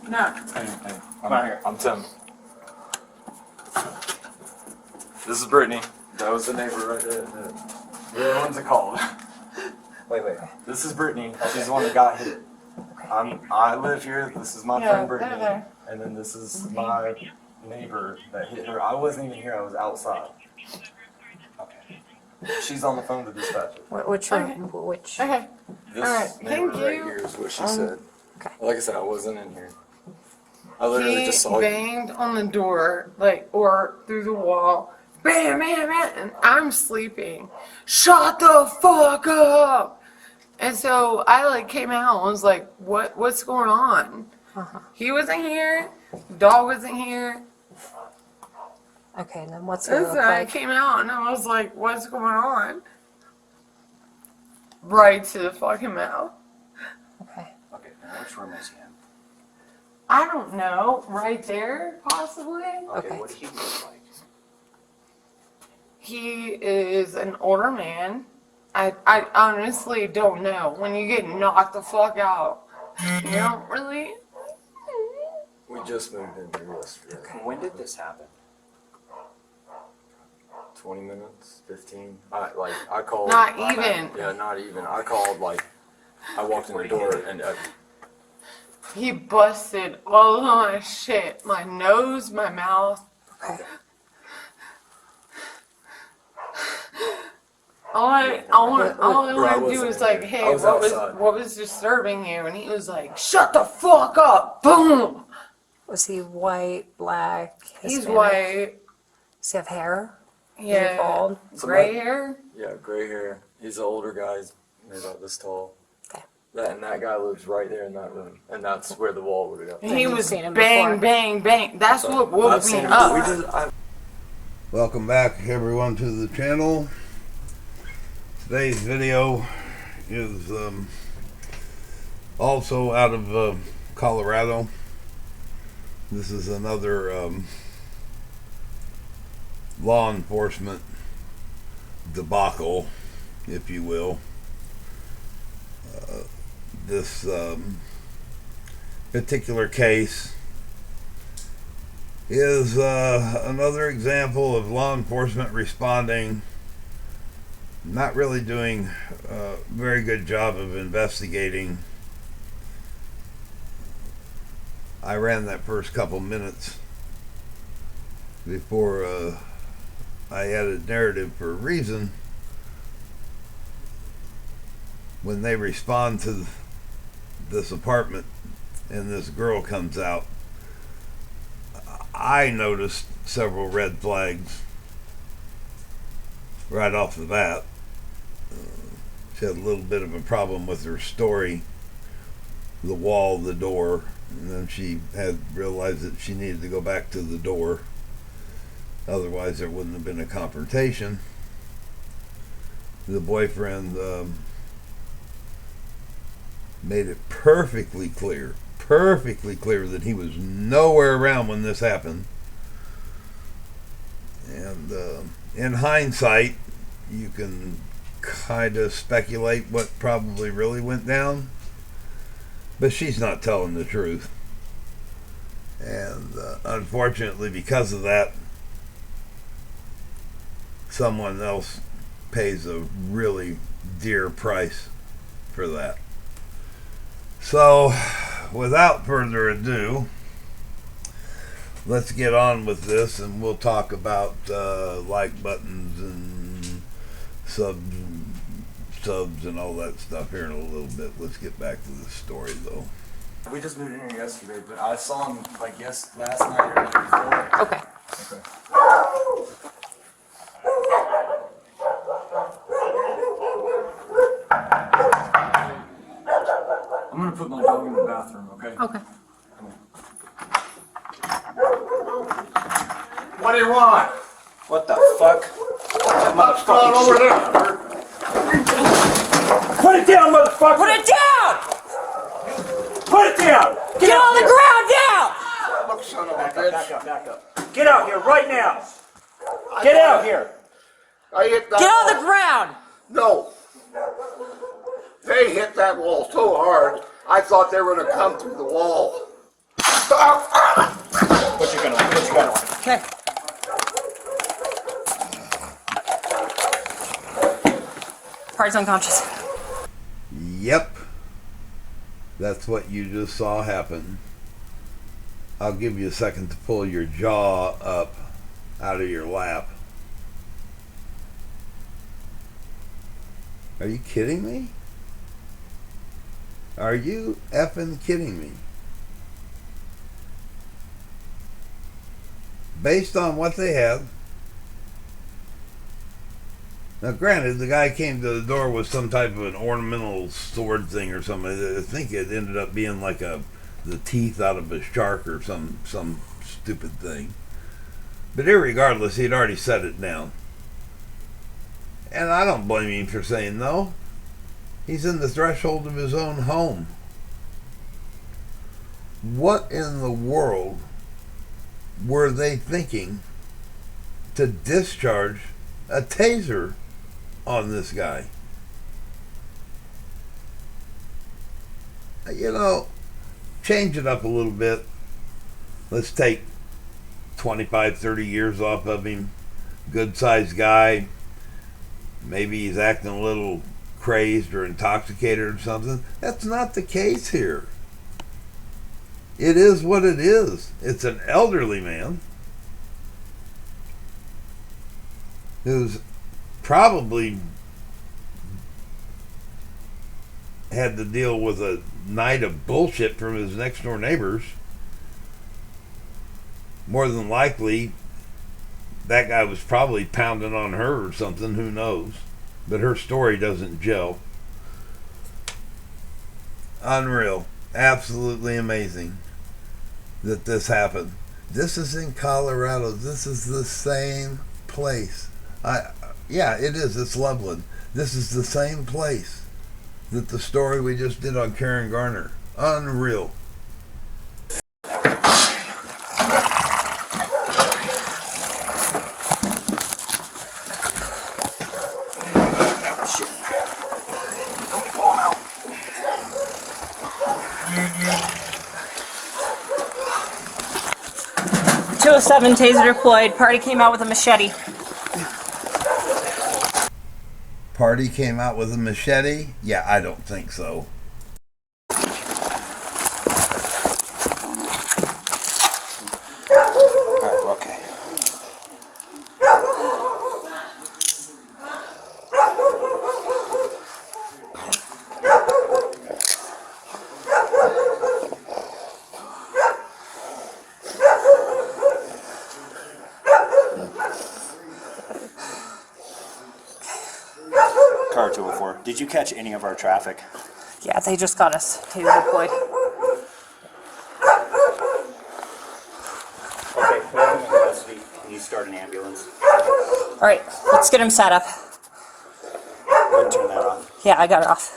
No. Hey, I'm Tim. This is Brittany. That was the neighbor right there. We're the ones that called. Wait. This is Brittany. She's the one that got hit. I live here. This is my friend Brittany. There. And then this is my neighbor that hit her. I wasn't even here. I was outside. Okay. She's on the phone to dispatcher. Which one? Which? Okay. This Alright, neighbor thank right you. here is what she said. Okay. Like I said, I wasn't in here. I literally just saw He you. banged on the door, or through the wall. Bam, bam, bam. And I'm sleeping. Shut the fuck up. And so I came out and was like, what's going on? He wasn't here. Dog wasn't here. Okay, and then what's it And look so I like? came out and I was like, what's going on? Right to the fucking mouth. Okay. Okay, now which room is he in? I don't know. Right there, possibly. Okay. What did he look like? He is an older man. I honestly don't know. When you get knocked the fuck out, you don't really. We just moved in here yesterday. When did this happen? 20 minutes, 15. I called. Not even. Yeah, not even. I called I walked in the door and He busted all of my shit. My nose, my mouth. Okay. All I want to do is wasn't hey, here. I was outside. what was disturbing you? And he was like, shut the fuck up. Boom. Was he white, black, He's Hispanic? white. Does he have hair? Yeah. bald? Gray hair. yeah, gray hair. He's an older guy. He's maybe about this tall. Okay. That guy lives right there in that room, and that's where the wall would go. He you've was seen him bang, before. bang, bang. That's what I've woke me seen him. up. Welcome back everyone to the channel. Today's video is also out of Colorado. This is another law enforcement debacle, if you will. This particular case is another example of law enforcement responding, not really doing a very good job of investigating. I ran that first couple minutes before I added narrative for a reason. When they respond to this apartment and this girl comes out, I noticed several red flags right off the bat. She had a little bit of a problem with her story, the wall, the door, and then she had realized that she needed to go back to the door. Otherwise there wouldn't have been a confrontation. The boyfriend made it perfectly clear that he was nowhere around when this happened. And in hindsight, you can kind of speculate what probably really went down, but she's not telling the truth. And unfortunately, because of that, someone else pays a really dear price for that. So, without further ado, let's get on with this, and we'll talk about like buttons and subs and all that stuff here in a little bit. Let's get back to the story, though. We just moved in here yesterday, but I saw him last night or the night before. Okay. I'm gonna put my dog in the bathroom, okay? Okay. What do you want? What the fuck? That motherfucking over there. Put it down, motherfucker! Put it down! Put it down! Get on the ground down! Look, son of a Back bitch. up. Get out here right now! Get out here! I hit that. Get on the ground! No. They hit that wall so hard, I thought they were going to come through the wall. Put your gun on. Put your gun on. Okay. Party's unconscious. Yep. That's what you just saw happen. I'll give you a second to pull your jaw up out of your lap. Are you kidding me? Are you effing kidding me? Based on what they have. Now granted, the guy came to the door with some type of an ornamental sword thing or something. I think it ended up being like the teeth out of a shark or some stupid thing. But irregardless, he'd already set it down. And I don't blame him for saying no. He's in the threshold of his own home. What in the world were they thinking to discharge a taser on this guy? You know, change it up a little bit. Let's take 25, 30 years off of him. Good sized guy. Maybe he's acting a little crazed or intoxicated or something. That's not the case here. It is what it is. It's an elderly man who's probably had to deal with a night of bullshit from his next door neighbors. More than likely, that guy was probably pounding on her or something, who knows. But her story doesn't gel. Unreal. Absolutely amazing that this happened. This is in Colorado. This is the same place. Yeah, it is. It's Loveland. This is the same place that the story we just did on Karen Garner. Unreal. Shit. Don't pull him out. 207 taser deployed. Party came out with a machete. Party came out with a machete? Yeah, I don't think so. Alright, we're okay. Car 204. Did you catch any of our traffic? Yeah, they just got us taser deployed. Okay, we have him in custody. Can you start an ambulance? All right, let's get him set up. Go and turn that off. Yeah, I got it off.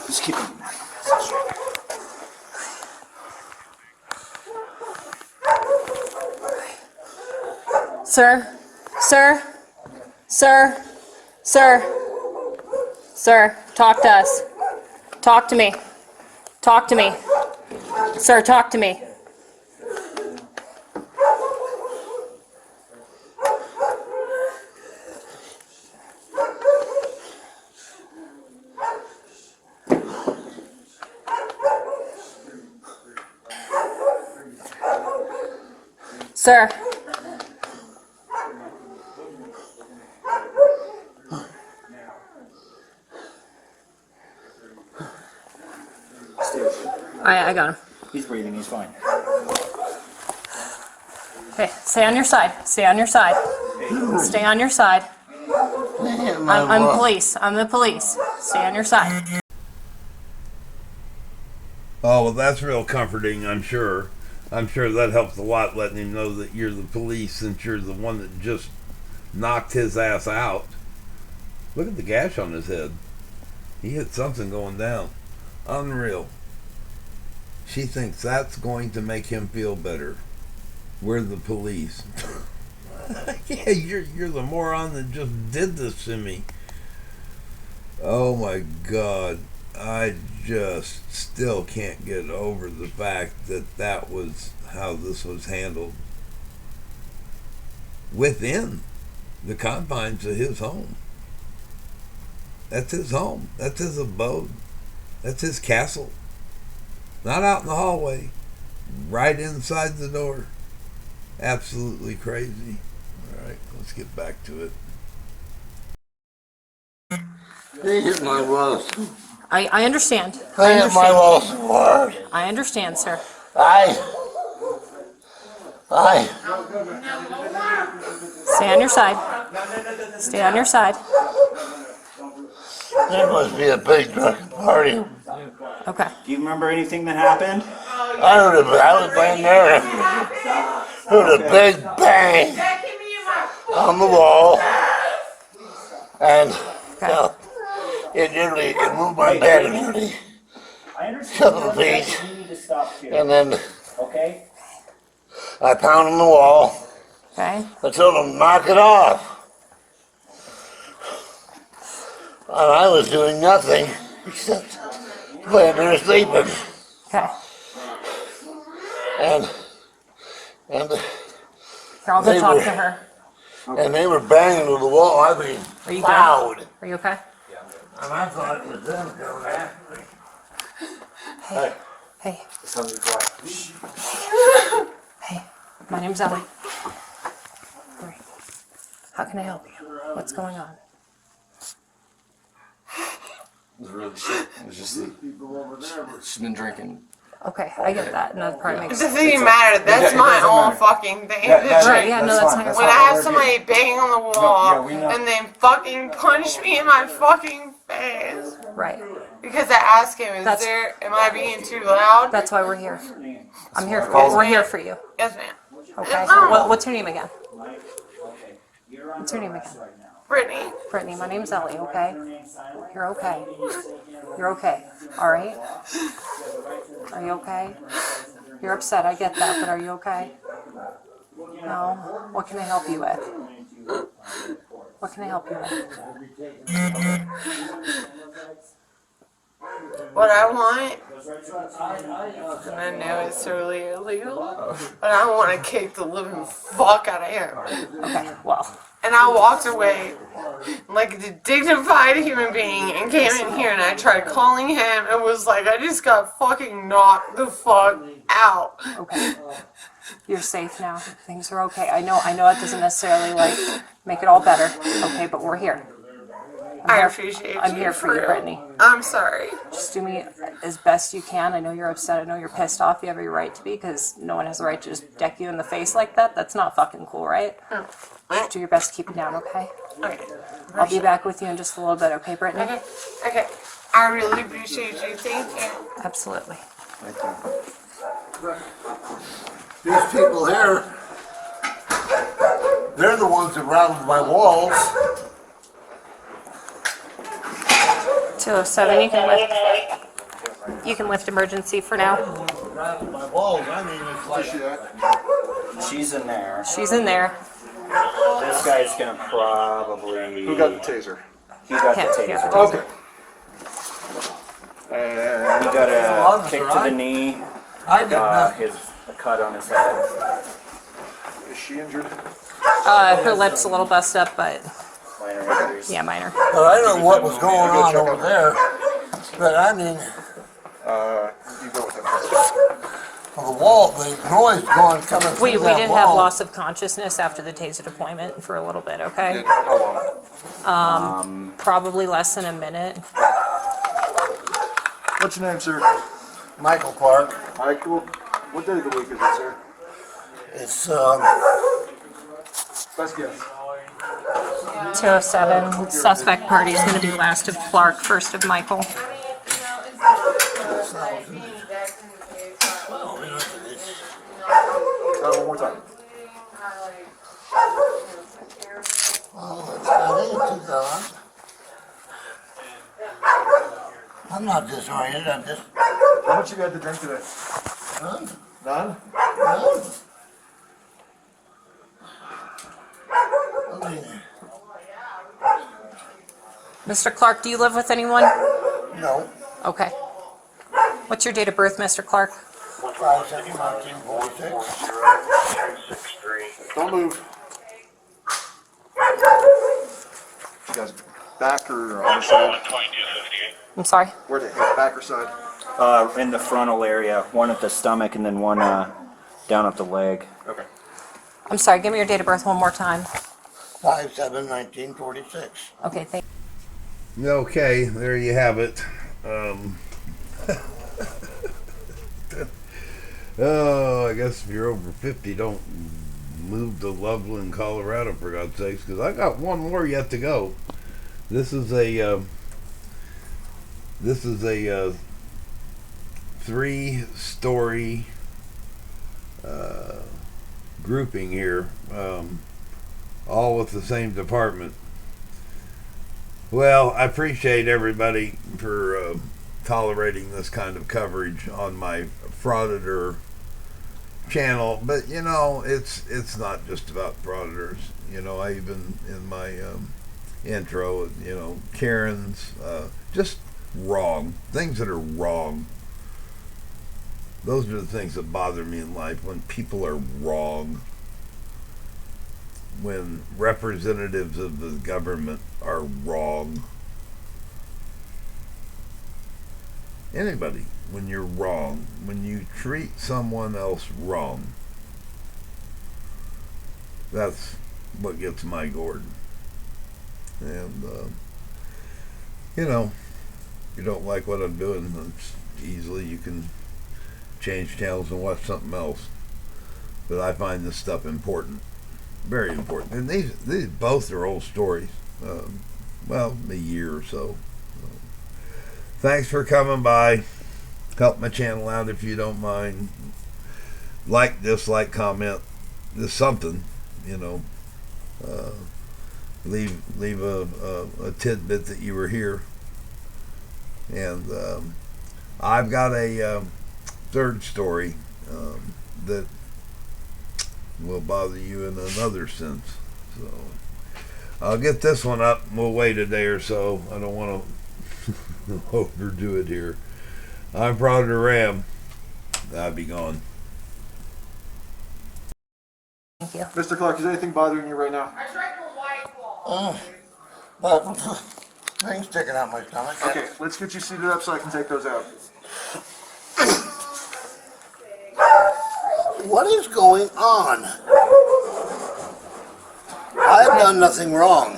Just keep him. Sir, sir, sir, sir, sir, talk to us. Talk to me. Talk to me. Sir, talk to me. Sir. I got him. He's breathing, he's fine. Okay, stay on your side. Stay on your side. Stay on your side. I'm police. I'm the police. Stay on your side. Oh, well, that's real comforting, I'm sure. I'm sure that helps a lot, letting him know that you're the police, since you're the one that just knocked his ass out. Look at the gash on his head. He hit something going down. Unreal. She thinks that's going to make him feel better. We're the police. Yeah, you're the moron that just did this to me. Oh my God. I just still can't get over the fact that that was how this was handled within the confines of his home. That's his home. That's his abode. That's his castle. Not out in the hallway. Right inside the door. Absolutely crazy. All right, let's get back to it. They hit my wall. I understand. They hit my wall so hard. I understand, sir. I. Stay on your side. Stay on your side. There must be a big drunken party. Okay. Do you remember anything that happened? I was laying there. Heard a big bang on the wall, and it moved my bed nearly I a understand. couple of feet, You need to stop here. and then Okay? I pounded on the wall. Okay. I told him knock it off, and I was doing nothing except laying there sleeping, Okay. and Here, I'll go They talk were- to her. they were banging to the wall. I mean, Are you loud. good? Are you okay? And I thought it was them coming after me. Hey. Hey. Hey. My name's Ellie. Great. How can I help you? What's going on? It was really shit. It was just she's been drinking. Okay, I get that, and that probably It makes doesn't even matter. That's it my doesn't own matter. fucking thing. Right, yeah, no, that's fine. not- When I have somebody bang on the wall yeah, we know. and they fucking punch me in my fucking face right. because I asked him, am I being too loud? That's why we're here. I'm here for we're here for you. Yes, ma'am. Okay. What's your name again? What's your name again? Brittany. Brittany, my name's Ellie, okay? You're okay. You're okay. All right? Are you okay? You're upset, I get that, but are you okay? No? What can I help you with? What can I help you with? What I want, and I know it's totally illegal, but I want to kick the living fuck out of him. Okay, well, And I walked away like a dignified human being and came in here and I tried calling him and was like, I just got fucking knocked the fuck out. okay. You're safe now. Things are okay. I know it doesn't necessarily like make it all better, okay, but we're here. I appreciate you. I'm here for you, real. Brittany. I'm sorry. Just do me as best you can. I know you're upset. I know you're pissed off. You have every right to be because no one has the right to just deck you in the face like that. That's not fucking cool, right? Just do your best to keep it down, okay? Okay. I'll be back with you in just a little bit, okay, Brittany? Okay. Okay. I really appreciate you. Thank you. Absolutely. These people here, they're the ones that rattled my walls. 207, you can lift emergency for now. Rattled my walls. I mean, it's like She's in there. She's in there. This guy's gonna probably. Who got the taser? He got Can't the hear. taser. Okay. He got a kick to the knee. I did nothing. A cut on his head. Is she injured? Her lip's a little bust up, but Minor injuries. yeah, minor. But I don't know what was going on over there. But I mean, You go with him. the wall, the noise coming through We that did wall. have loss of consciousness after the taser deployment for a little bit, okay? How long? Probably less than a minute. What's your name, sir? Michael Clark. Michael. What day of the week is it, sir? It's Best guess. 207, suspect party is going to be last of Clark, first of Michael. One more time. I think it's 2000. I'm not disoriented. I'm just How much you had to drink today? none. None? None. fine. Mr. Clark, do you live with anyone? No. Okay. What's your date of birth, Mr. Clark? 5/7/1946. Don't move. You guys back or other side? I'm sorry? Where the hit? Back or side? In the frontal area, one at the stomach and then one down at the leg. Okay. I'm sorry, give me your date of birth one more time. 5/7/1946. Okay, thank Okay, there you have it. Oh, I guess if you're over 50, don't move to Loveland, Colorado, for God's sakes, because I got one more yet to go. This is a 3-story grouping here, all with the same department. Well, I appreciate everybody for tolerating this kind of coverage on my Frauditor channel, but you know, it's not just about frauditors. You know, I even in my intro, you know, Karen's just wrong things that are wrong. Those are the things that bother me in life, when people are wrong, when representatives of the government are wrong. Anybody, when you're wrong, when you treat someone else wrong, that's what gets my gourd. And you know, if you don't like what I'm doing, it's easily you can change channels and watch something else. But I find this stuff important, very important. And these both are old stories. Well, a year or so. Thanks for coming by. Help my channel out if you don't mind. Like, dislike, comment. There's something, you know. Leave a tidbit that you were here. And I've got a third story that will bother you in another sense. So I'll get this one up and we'll wait a day or so. I don't want to overdo it here. I'm Frauditor Ram. I'll be gone. Thank you. Mr. Clark, is anything bothering you right now? I drank a white claw. But things sticking out my stomach. Okay, let's get you seated up so I can take those out. What is going on? I've done nothing wrong.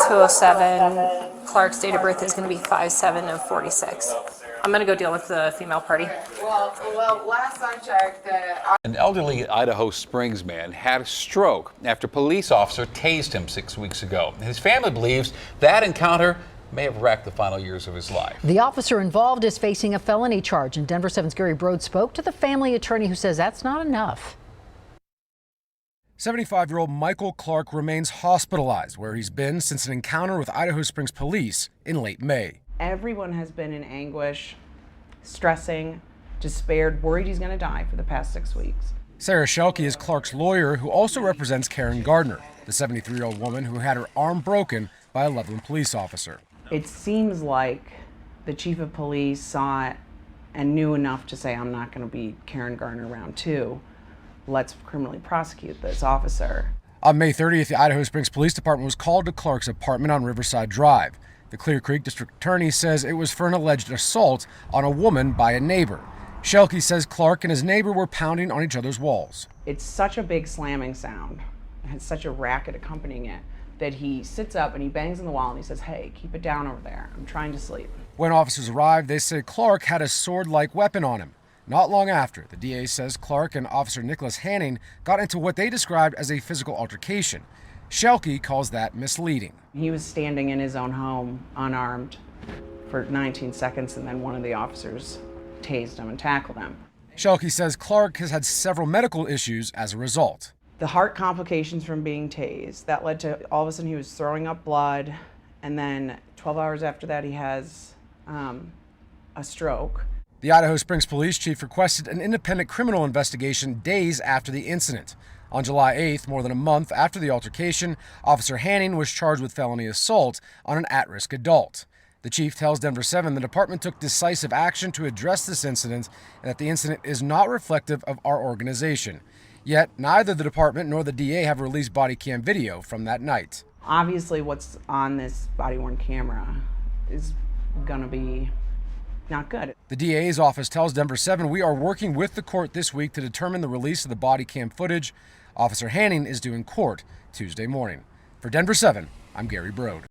207. Clark's date of birth is going to be 5/7/46. I'm going to go deal with the female party. Well, last I checked, An elderly Idaho Springs man had a stroke after a police officer tased him 6 weeks ago. His family believes that encounter may have wrecked the final years of his life. The officer involved is facing a felony charge, and Denver 7's Gary Brode spoke to the family attorney, who says that's not enough. 75-year-old Michael Clark remains hospitalized, where he's been since an encounter with Idaho Springs police in late May. Everyone has been in anguish, stressing, despaired, worried he's going to die for the past 6 weeks. Sarah Shelke is Clark's lawyer, who also represents Karen Gardner, the 73-year-old woman who had her arm broken by a Loveland police officer. It seems like the chief of police saw it and knew enough to say, I'm not going to be Karen Gardner round 2. Let's criminally prosecute this officer. On May 30th, the Idaho Springs Police Department was called to Clark's apartment on Riverside Drive. The Clear Creek District Attorney says it was for an alleged assault on a woman by a neighbor. Shelke says Clark and his neighbor were pounding on each other's walls. It's such a big slamming sound, and it's such a racket accompanying it, that he sits up and he bangs on the wall and he says, hey, keep it down over there. I'm trying to sleep. When officers arrived, they said Clark had a sword-like weapon on him. Not long after, the DA says Clark and Officer Nicholas Hanning got into what they described as a physical altercation. Shelke calls that misleading. He was standing in his own home, unarmed, for 19 seconds, and then one of the officers tased him and tackled him. Shelke says Clark has had several medical issues as a result. The heart complications from being tased, that led to all of a sudden he was throwing up blood, and then 12 hours after that he has a stroke. The Idaho Springs Police Chief requested an independent criminal investigation days after the incident. On July 8th, more than a month after the altercation, Officer Hanning was charged with felony assault on an at-risk adult. The chief tells Denver 7 the department took decisive action to address this incident and that the incident is not reflective of our organization. Yet, neither the department nor the DA have released body cam video from that night. Obviously, what's on this body-worn camera is gonna be not good. The DA's office tells Denver 7 we are working with the court this week to determine the release of the body cam footage. Officer Hanning is due in court Tuesday morning. For Denver 7, I'm Gary Brode.